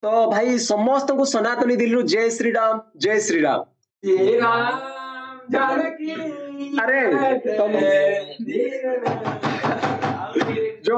तो भाई समस्त को सनातनी दिलु जय श्री राम जय श्री राम। श्री राम जानकी अरे तुम जो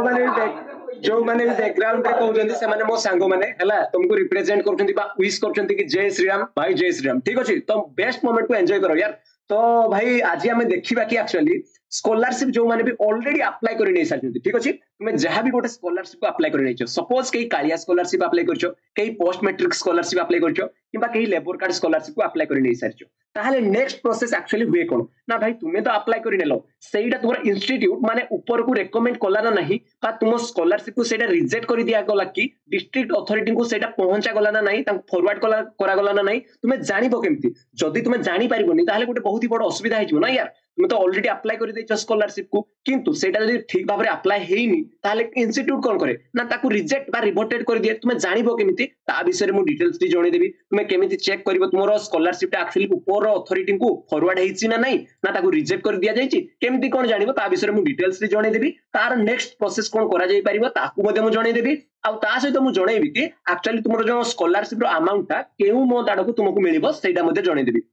मैंने भी बैकग्राउंड रे कहउजंती से माने मो सांगो माने हला तुमको रिप्रेजेंट करउछंती बा विश करउछंती कि जय श्री राम भाई जय श्री राम। ठीक अछि तुम बेस्ट मोमेंट को एंजॉय करो यार। तो भाई आज हमें देखिबा कि एक्चुअली स्कॉलरशिप जो माने भी ऑलरेडी अप्लाई करि नै सारछंती। ठीक अछि तुमे जहां भी गोटे स्कॉलरशिप को अप्लाई करि नैछो सपोज कई कालिया स्कॉलरशिप अप्लाई करछो कई पोस्ट मैट्रिक स्कॉलरशिप अप्लाई करछो किबा कई लेबर कार्ड स्कॉलरशिप को अप्लाई करि नै सारछो ताहले नेक्स्ट प्रोसेस एक्चुअली हुए कोन ना भाई तुमे तो अप्लाई करि नेलो सेइडा तुमर इंस्टीट्यूट माने ऊपर को रेकमेंड कला ना नहीं बा तुम स्कॉलरशिप को सेटा रिजेक्ट करि दिया गला कि डिस्ट्रिक्ट अथॉरिटी को सेटा पहुंचा गला ना नहीं ता फॉरवर्ड करा गला ना नहीं तुमे जानिबो केमती जदी तुमे जानि परिबोनी ताहले गोटे बहुत ही बड़ असुविधा हिजो ना यार। तुम तो ऑलरेडी अप्लाई कर देछ स्कॉलरशिप को किंतु सेटा जदी ठीक भाबरे अप्लाई हेइनी ताहले इंस्टीट्यूट कोन करे ना ताकू रिजेक्ट बा रिवर्टेड कर दिए तुमे जानिबो केमिति ता विषय रे मु डिटेल्स टी जणे देबी तुमे केमिति चेक करबो तुमरो स्कॉलरशिप ता एक्चुअली ऊपर अथॉरिटी को फॉरवर्ड हेइछि ना नहीं ना ताकू रिजेक्ट कर दिया जाइछि केमिति कोन जानिबो ता विषय रे मु डिटेल्स टी जणे देबी तार नेक्स्ट प्रोसेस कोन करा जाई परिबो ताकू मध्ये मु जणे देबी आ ता सहित मु जणेबी कि एक्चुअली तुमरो जो स्कॉलरशिप रो अमाउंट ता केउ मो दाडको तुमको मिलिबो सेटा मध्ये जणे देबी।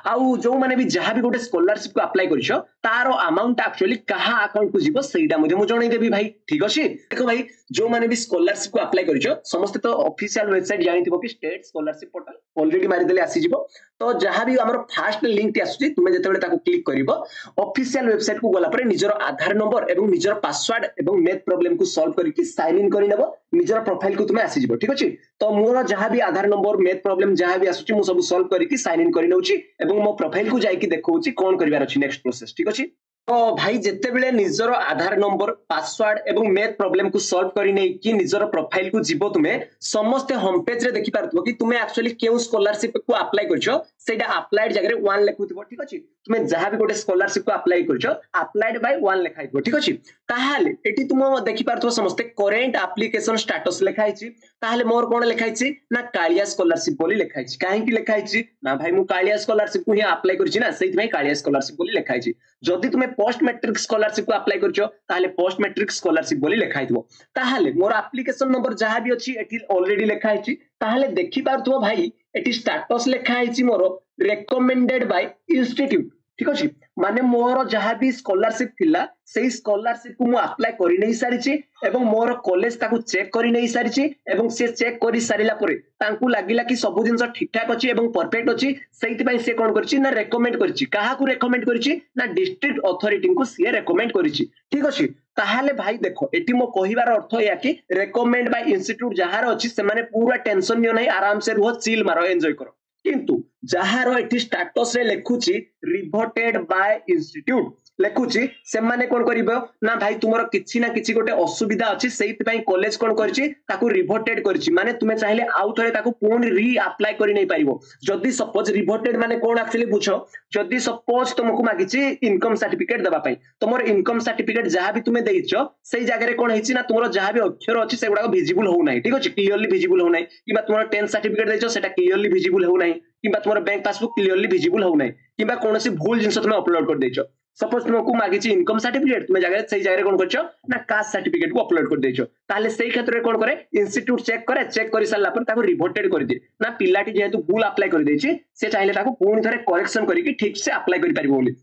आउ जो माने भी जहां भी गोटे स्कॉलरशिप को अप्लाई करिसो तारो अमाउंट एक्चुअली कहा अकाउंट को जीवो सेटा मध्ये मु जणै देबी भाई। ठीक अछि देखो भाई जो माने भी स्कॉलरशिप को अप्लाई करिसो समस्त तो ऑफिशियल वेबसाइट जानिथिबो कि स्टेट स्कॉलरशिप पोर्टल ऑलरेडी मारि देले आसी जीवो तो जहां भी हमर फर्स्ट लिंक टी आसुची तुमे जेतेबेले ताको क्लिक करिवो ऑफिशियल वेबसाइट को गला परे निजर आधार नंबर एवं निजर पासवर्ड एवं मैथ प्रॉब्लम को सॉल्व करिकि साइन इन करि नेबो निजर प्रोफाइल को तुमे आसी जीवो। ठीक अछि तो मोर जहां भी आधार नंबर मैथ प्रॉब्लम जहां भी आसुची मु सब सॉल्व करिकि साइन इन करि नउची एवं मो प्रोफाइल को जाई कि देखौची कोन करिवार अछि नेक्स्ट प्रोसेस। ठीक अछि तो भाई जेते बेले निजर आधार नंबर पासवर्ड एवं मैथ प्रॉब्लम को सॉल्व करि नै कि निजर प्रोफाइल को जीवो तुमे समस्त होम पेज रे देखि पारथबो कि तुमे एक्चुअली केउ स्कॉलरशिप को अप्लाई करछो सेटा अप्लाइड जगह रे 1 लेखुथबो। ठीक अछि तुमे जहां भी गोटे स्कॉलरशिप को अप्लाई करछो अप्लाइड बाय 1 लेखाइबो। ठीक अछि ताहाले एटी तुम देखि पारथबो समस्त करेंट एप्लीकेशन स्टेटस लेखाइछि ताहाले मोर कोन लेखाइछि ना कालिया स्कॉलरशिप बोली लेखाइछि काहे कि लेखाइछि ना भाई मु कालिया स्कॉलरशिप को ही अप्लाई करछि ना सेति भाई कालिया स्कॉलरशिप बोली लेखाइछि जदी तुमे पोस्ट मैट्रिक स्कॉलरशिप को अप्लाई करछो ताहाले पोस्ट मैट्रिक स्कॉलरशिप बोली लेखाइथबो ताहाले मोर एप्लीकेशन नंबर जहां भी अछि एटी ऑलरेडी लेखाइछि ताहाले देखि पारथबो भाई एटी स्टेटस लेखाइछि मोर रेकमेंडेड बाय इंस्टीट्यूट। ठीक अछि माने मोर जहां भी स्कॉलरशिप थिला सेही स्कॉलरशिप को मु अप्लाई करि नै सारिछि एवं मोर कॉलेज ताकू चेक करि नै सारिछि एवं से चेक करि सारिला परे तांकू लागिला कि सब जिंस ठीक ठाक अछि एवं परफेक्ट अछि सेहिति पई से कोन करछि ना रेकमेंड करछि काहा को रेकमेंड करछि ना डिस्ट्रिक्ट अथॉरिटी को से रेकमेंड करछि। ठीक अछि ताहाले भाई देखो एटी मो कहिबार अर्थ या कि रेकमेंड बाय इंस्टीट्यूट जहार अछि से माने पूरा टेंशन नियो नै आराम से रहो चिल मारो एन्जॉय करो किंतु जहार एटी स्टेटस रे लेखुची रिवर्टेड बाय इंस्टीट्यूट लेखुची से माने कोन करिवो ना भाई तुमरो किछि ना किछि गोटे असुविधा अछि सेहित पई कॉलेज कोन करछि ताकू रिवर्टेड करछि माने तुमे चाहिले आउ थरे ताकू पुनी री अप्लाई करि नै पारिबो जदी सपोज रिवर्टेड माने कोन एक्चुअली बुझो जदी सपोज तुमको मागिछि इनकम सर्टिफिकेट देबा पई तुमर इनकम सर्टिफिकेट जहां भी तुमे देइछो सेही जगह रे कोन हेछि ना तुमरो जहां भी अक्षर अछि सेगुडा विजिबल हो नै। ठीक अछि क्लियरली विजिबल हो नै किबा तुमर 10 सर्टिफिकेट देइछो सेटा क्लियरली विजिबल हो नै किबा तुमर बैंक पासबुक क्लियरली विजिबल हो नै किबा कोनोसी भूल जिंस तुमे अपलोड कर देइछो सपोज तुमको मागिछि इनकम सर्टिफिकेट तुमे जगह सेही जगह रे कोन करछो ना कास्ट सर्टिफिकेट को अपलोड कर देइछो ताले सेही क्षेत्र रे कोन करे इंस्टीट्यूट चेक करि सारला पर ताको रिवर्टेड कर दे ना पिलाटी जेहेतु भूल अप्लाई कर देछि से चाहिले ताको पुणी थरे करेक्शन करिकि ठीक से अप्लाई करि परिबो बोली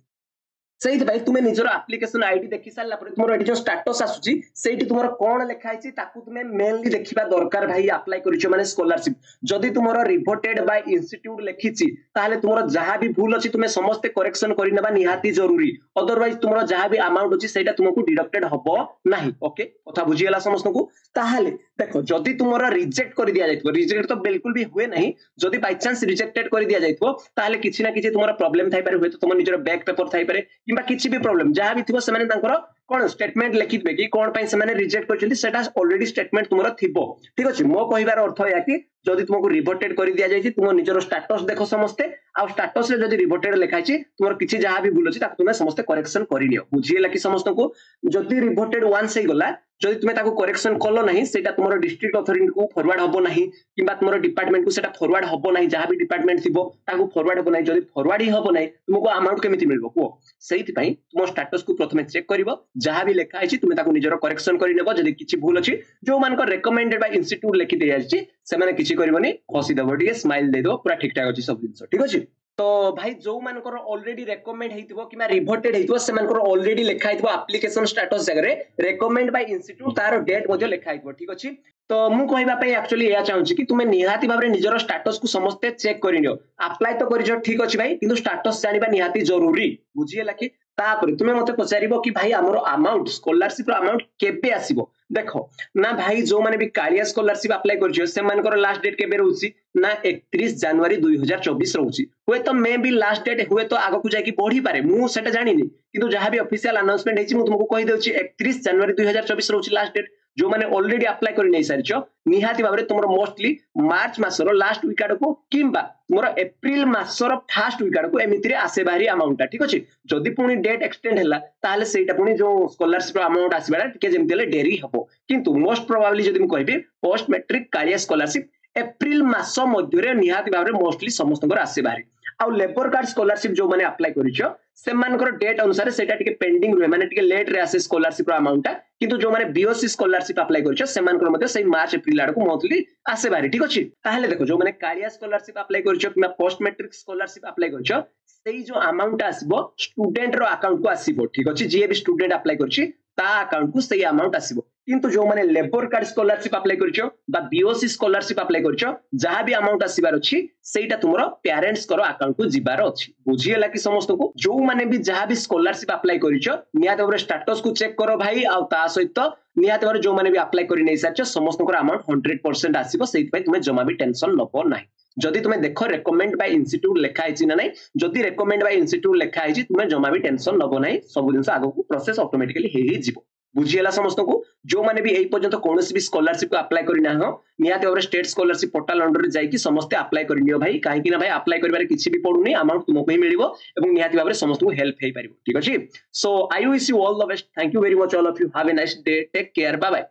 सेहित भाई तुमे निजर एप्लीकेशन आईडी देखि सारला पर तुमरो एटी जो स्टेटस आसुची सेठी तुमरो कोन लेखाइछि ताकू तुमे मेनली देखिबा दरकार भाई अप्लाई करिछो माने स्कॉलरशिप जदी तुमरो रिवर्टेड बाय इंस्टीट्यूट लेखिछि ताहाले तुमरो जहां भी भूल अछि तुमे समस्त करेक्शन करि नेबा निहाती जरूरी अदरवाइज तुमरो जहां भी अमाउंट अछि सेटा तुमको डिडक्टेड हबो नाही। ओके कथा बुझियला समस्त को ताहाले देखो जदी तुमरो रिजेक्ट करि दिया जाइतबो रिजेक्ट तो बिल्कुल भी हुए नाही जदी बाय चांस रिजेक्टेड करि दिया जाइतबो ताहाले किछि ना किछि तुमरो प्रॉब्लम थाइ पारे हुए तो तुम निजर बैक पेपर थाइ पारे किबा किछि भी प्रॉब्लम जहां भी थिबो से माने तांकर कोन स्टेटमेंट लिखितबे कि कोन पई से माने रिजेक्ट करछन्ती सेटा ऑलरेडी स्टेटमेंट तुमरो थिबो। ठीक अछि मो कहिबार अर्थ या कि जदी तुमको रिवर्टेड करि दिया जाइछि तुम निजर स्टेटस देखो समस्ते आ स्टेटस रे जदी रिवर्टेड लिखाइछि तुमर किछि जहां भी भूल अछि ताकू तुमे समस्त करेक्शन करि नियो बुझियला कि समस्त को जदी रिवर्टेड वन्स हे गला जदी तुमे ताकू करेक्शन कलो नाही सेटा तुमरो डिस्ट्रिक्ट अथॉरिटी को फॉरवर्ड हबो नाही किबा तुमरो डिपार्टमेंट को सेटा फॉरवर्ड हबो नाही जहां भी डिपार्टमेंट थिबो ताकू फॉरवर्ड हबो नाही जदी फॉरवर्ड ही हबो नाही तुमको अमाउंट केमिति मिलबो को सेहिति पई तुम स्टेटस को प्रथमे चेक करिवो जहां भी लेखा आइछि तुमे ताकू निजरो करेक्शन करि नेबो जदी किछि भूल अछि जो मानकर रेकमेंडेड बाय इंस्टीट्यूट लेखि दे आइछि से माने किछि करबोनी हसी देबो टिके स्माइल दे दो पूरा ठीक ठाक अछि सब दिन ठीक अछि तो भाई जो मानकर ऑलरेडी रेकमेंड हेतिबो कि रिवर्टेड हेतिबो से मानकर ऑलरेडी लिखा हेतिबो एप्लीकेशन स्टेटस जगह रे रेकमेंड बाय इंस्टीट्यूट तार डेट मजो लिखा हेतिबो ठीक अछि तो मु कहबा पई एक्चुअली या चाहूची कि तुमे निहाती भाबरे निजरो स्टेटस को समस्त चेक करिनियो अप्लाई तो करिजो ठीक अछि भाई किंतु स्टेटस जानिबा निहाती जरूरी बुझियला कि तापर तुमे मते पचारिबो कि भाई हमरो अमाउंट स्कॉलरशिप रो अमाउंट केबे आसीबो देखो ना भाई जो माने भी कालिया स्कॉलरशिप अप्लाई करछियो से मानकर लास्ट डेट केबे रहउची ना 31 जनवरी 2024 रहउची हुए तो मे भी लास्ट डेट हुए तो आगो को जाई कि बढ़ी पारे मु सेटा जानिनी किंतु जहां भी ऑफिशियल अनाउंसमेंट हेची मु तुमको कहि देउची 31 जनवरी 2024 रहउची लास्ट डेट जो माने ऑलरेडी अप्लाई करि नै सारिछो निहाती भाबरे तुमरो मोस्टली मार्च मासरो लास्ट वीक आडको किंबा तुमरो एप्रिल मासरो फर्स्ट वीक आडको एमितिरे आसे बारी अमाउंट ठीक अछि जदी पुनी डेट एक्सटेंड हला ताले सेटा पुनी जो स्कॉलरशिप अमाउंट आसीबाडा टिके जेमतेले डेरी हबो किंतु मोस्ट प्रोबेबली जदी मु कहबी post matric Kalia scholarship April मास मध्यरे निहाती भाबरे मोस्टली समस्तଙ୍କର आसे बारी आ लेबर कार्ड स्कॉलरशिप जो माने अप्लाई करिछो से मानकर डेट अनुसार सेटा टिके पेंडिंग रहे माने टिके लेट रे आसे स्कॉलरशिप रो अमाउंट किंतु जो माने बीओसी स्कॉलरशिप अप्लाई करिछो से मानकर मते सही मार्च एप्रिल आडको मंथली आसे बारी ठीक अछि ताहले देखो जो माने कालिया स्कॉलरशिप अप्लाई करिछो कि पोस्ट मैट्रिक स्कॉलरशिप अप्लाई करिछो सेही जो अमाउंट आसीबो स्टूडेंट रो अकाउंट को आसीबो ठीक अछि जे भी स्टूडेंट अप्लाई करछि ता अकाउंट को सही अमाउंट आसीबो किंतु जो माने लेबर कार्ड स्कॉलरशिप अप्लाई करिछो बा बीओसी स्कॉलरशिप अप्लाई करिछो जहां भी अमाउंट आसीबार अछि सेटा तुमरो पेरेंट्स करो अकाउंट को जिबार अछि बुझियला कि समस्त को जो माने भी जहां भी स्कॉलरशिप अप्लाई करिछो निहात भाबरे स्टेटस को चेक करो भाई आ ता सहित निहात भाबरे जो माने भी अप्लाई करि नै सारछ समस्त को अमाउंट 100% आसीबो सेहि पय तुमे जमा भी टेंशन लबो नाही जदि तुमे देखो रेकमेंड बाय इंस्टीट्यूट लेखा आइछि ना नै जदि रेकमेंड बाय इंस्टीट्यूट लेखा आइछि तुमे जमा भी टेंशन लबो नाही सब दिन आगो को प्रोसेस ऑटोमेटिकली हे जिवो बुझियला समस्त को जो माने भी एई पर्यंत कोनोसी भी स्कॉलरशिप को अप्लाई करि ना हो निहाती भाबरे स्टेट स्कॉलरशिप पोर्टल अंडर रे जाई कि समस्त अप्लाई करिनियो भाई काहे कि ना भाई अप्लाई करिबारे किछि भी पडुनी अमाउंट तुमको ही मिलिबो एवं निहाती भाबरे समस्त को हेल्प हे परिबो ठीक अछि so I wish you all the best thank you very much all of you have a nice day take care bye bye